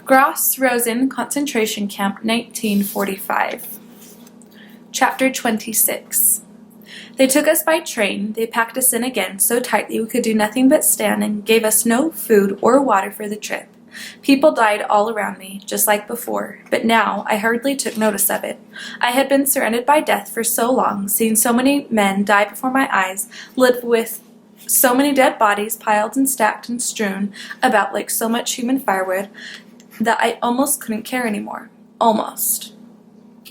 Gross Rosen Concentration Camp, 1945. Chapter 26. They took us by train. They packed us in again so tightly we could do nothing but stand and gave us no food or water for the trip. People died all around me, just like before, but now I hardly took notice of it. I had been surrounded by death for so long, seen so many men die before my eyes, lived with so many dead bodies piled and stacked and strewn about like so much human firewood, that I almost couldn't care anymore. Almost.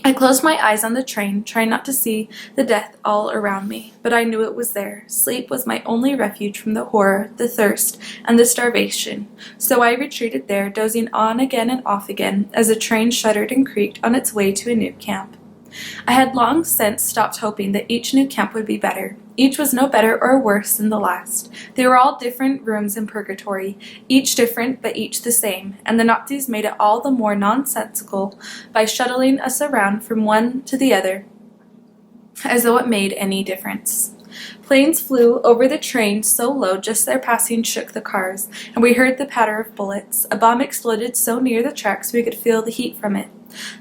I closed my eyes on the train, trying not to see the death all around me, but I knew it was there. Sleep was my only refuge from the horror, the thirst, and the starvation. So I retreated there, dozing on again and off again, as the train shuddered and creaked on its way to a new camp. I had long since stopped hoping that each new camp would be better. Each was no better or worse than the last. They were all different rooms in purgatory, each different but each the same, and the Nazis made it all the more nonsensical by shuttling us around from one to the other, as though it made any difference. Planes flew over the train so low just their passing shook the cars, and we heard the patter of bullets. A bomb exploded so near the tracks we could feel the heat from it.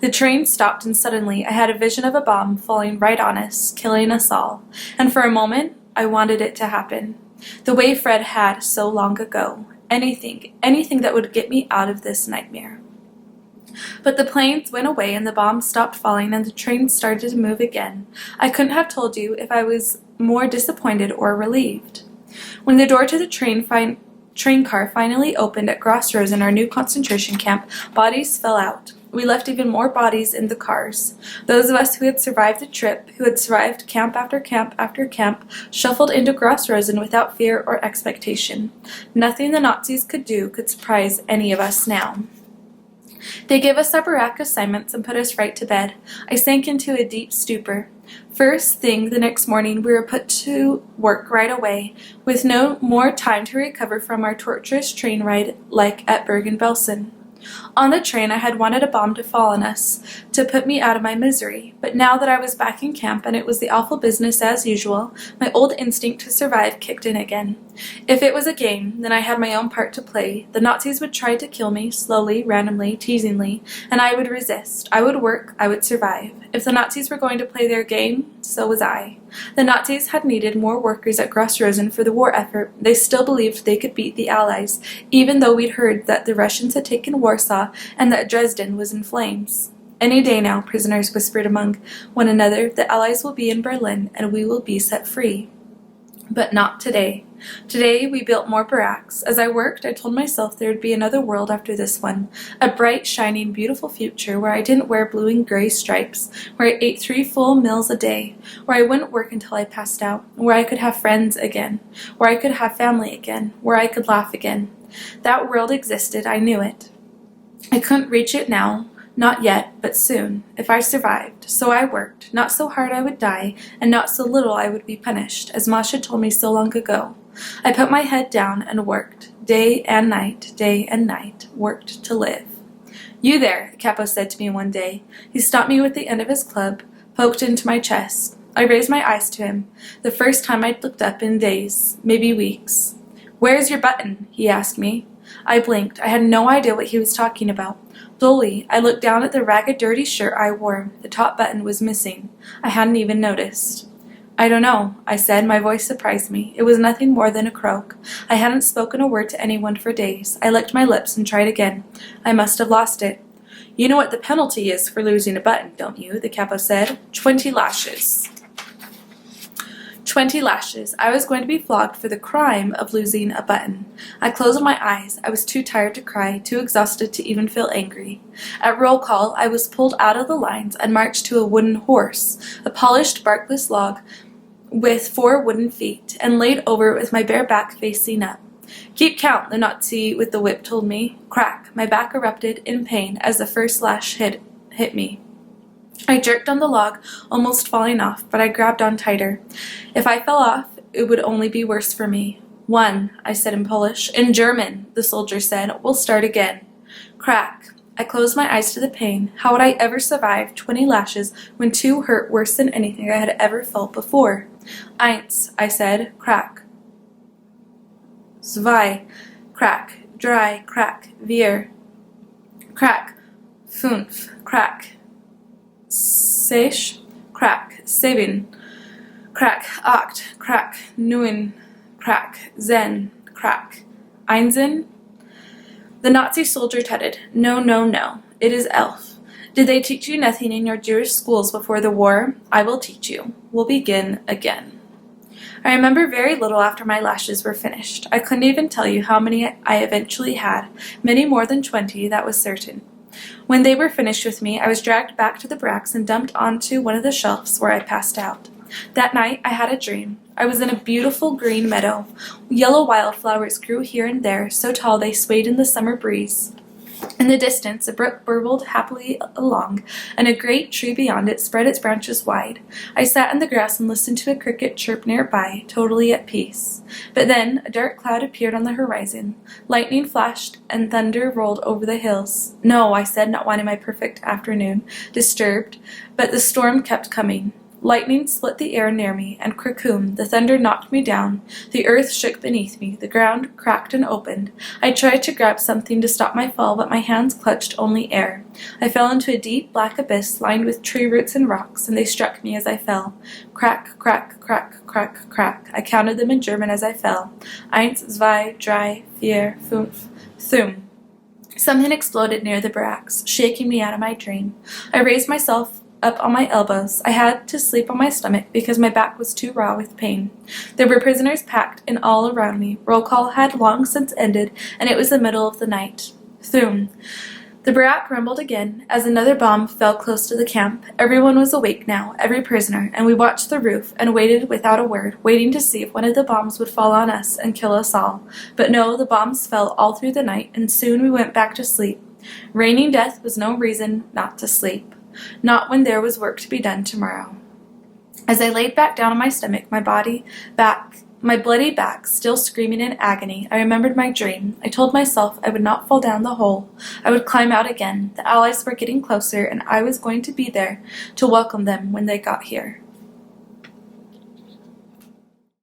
The train stopped, and suddenly I had a vision of a bomb falling right on us, killing us all. And for a moment, I wanted it to happen. The way Fred had so long ago. Anything that would get me out of this nightmare. But the planes went away, and the bombs stopped falling, and the train started to move again. I couldn't have told you if I was more disappointed or relieved. When the door to the train car finally opened at Gross Rosen, our new concentration camp, bodies fell out. We left even more bodies in the cars. Those of us who had survived the trip, who had survived camp after camp after camp, shuffled into Gross Rosen without fear or expectation. Nothing the Nazis could do could surprise any of us now. They gave us our barack assignments and put us right to bed. I sank into a deep stupor. First thing the next morning, we were put to work right away, with no more time to recover from our torturous train ride like at Bergen-Belsen. On the train, I had wanted a bomb to fall on us, to put me out of my misery, but now that I was back in camp and it was the awful business as usual, my old instinct to survive kicked in again. If it was a game, then I had my own part to play. The Nazis would try to kill me, slowly, randomly, teasingly, and I would resist. I would work, I would survive. If the Nazis were going to play their game, so was I. The Nazis had needed more workers at Gross Rosen for the war effort. They still believed they could beat the Allies, even though we'd heard that the Russians had taken Warsaw and that Dresden was in flames. Any day now, prisoners whispered among one another, the Allies will be in Berlin and we will be set free. But not today. Today we built more barracks. As I worked, I told myself there would be another world after this one, a bright, shining, beautiful future where I didn't wear blue and gray stripes, where I ate 3 full meals a day, where I wouldn't work until I passed out, where I could have friends again, where I could have family again, where I could laugh again. That world existed, I knew it. I couldn't reach it now. Not yet, but soon, if I survived. So I worked, not so hard I would die, and not so little I would be punished, as Masha told me so long ago. I put my head down and worked, day and night, worked to live. You there, the capo said to me one day. He stopped me with the end of his club, poked into my chest. I raised my eyes to him, the first time I'd looked up in days, maybe weeks. Where's your button? He asked me. I blinked. I had no idea what he was talking about. Dully, I looked down at the ragged, dirty shirt I wore. The top button was missing. I hadn't even noticed. I don't know, I said. My voice surprised me. It was nothing more than a croak. I hadn't spoken a word to anyone for days. I licked my lips and tried again. I must have lost it. You know what the penalty is for losing a button, don't you? The capo said. 20 lashes. 20 lashes. I was going to be flogged for the crime of losing a button. I closed my eyes. I was too tired to cry, too exhausted to even feel angry. At roll call, I was pulled out of the lines and marched to a wooden horse, a polished barkless log with 4 wooden feet, and laid over it with my bare back facing up. Keep count, the Nazi with the whip told me. Crack. My back erupted in pain as the first lash hit me. I jerked on the log, almost falling off, but I grabbed on tighter. If I fell off, it would only be worse for me. 1, I said in Polish. In German, the soldier said. We'll start again. Crack. I closed my eyes to the pain. How would I ever survive 20 lashes when 2 hurt worse than anything I had ever felt before? Eins, I said. Crack. Zwei. Crack. Dry. Crack. Wir. crack, fünf, crack, sech, crack, sieben, crack, acht, crack, neun, crack, zehn, crack, einsen. The Nazi soldier tutted, "No, no, no. It is elf. Did they teach you nothing in your Jewish schools before the war? I will teach you. We'll begin again." I remember very little after my lashes were finished. I couldn't even tell you how many I eventually had, many more than 20, that was certain. When they were finished with me, I was dragged back to the barracks and dumped onto one of the shelves where I passed out. That night, I had a dream. I was in a beautiful green meadow. Yellow wildflowers grew here and there, so tall they swayed in the summer breeze. In the distance, a brook burbled happily along, and a great tree beyond it spread its branches wide. I sat in the grass and listened to a cricket chirp nearby, totally at peace. But then a dark cloud appeared on the horizon. Lightning flashed, and thunder rolled over the hills. "No," I said, not wanting my perfect afternoon disturbed, but the storm kept coming. Lightning split the air near me, and crackoom, the thunder knocked me down. The earth shook beneath me. The ground cracked and opened. I tried to grab something to stop my fall, but my hands clutched only air. I fell into a deep black abyss lined with tree roots and rocks, and they struck me as I fell. Crack, crack, crack, crack, crack. I counted them in German as I fell. Eins, zwei, drei, vier, fünf, thum. Something exploded near the barracks, shaking me out of my dream. I raised myself up on my elbows. I had to sleep on my stomach because my back was too raw with pain. There were prisoners packed in all around me. Roll call had long since ended, and it was the middle of the night. Thum. The barack rumbled again as another bomb fell close to the camp. Everyone was awake now, every prisoner, and we watched the roof and waited without a word, waiting to see if one of the bombs would fall on us and kill us all. But no, the bombs fell all through the night, and soon we went back to sleep. Raining death was no reason not to sleep. Not when there was work to be done tomorrow. As I laid back down on my stomach, my bloody back still screaming in agony, I remembered my dream. I told myself I would not fall down the hole. I would climb out again. The Allies were getting closer, and I was going to be there to welcome them when they got here.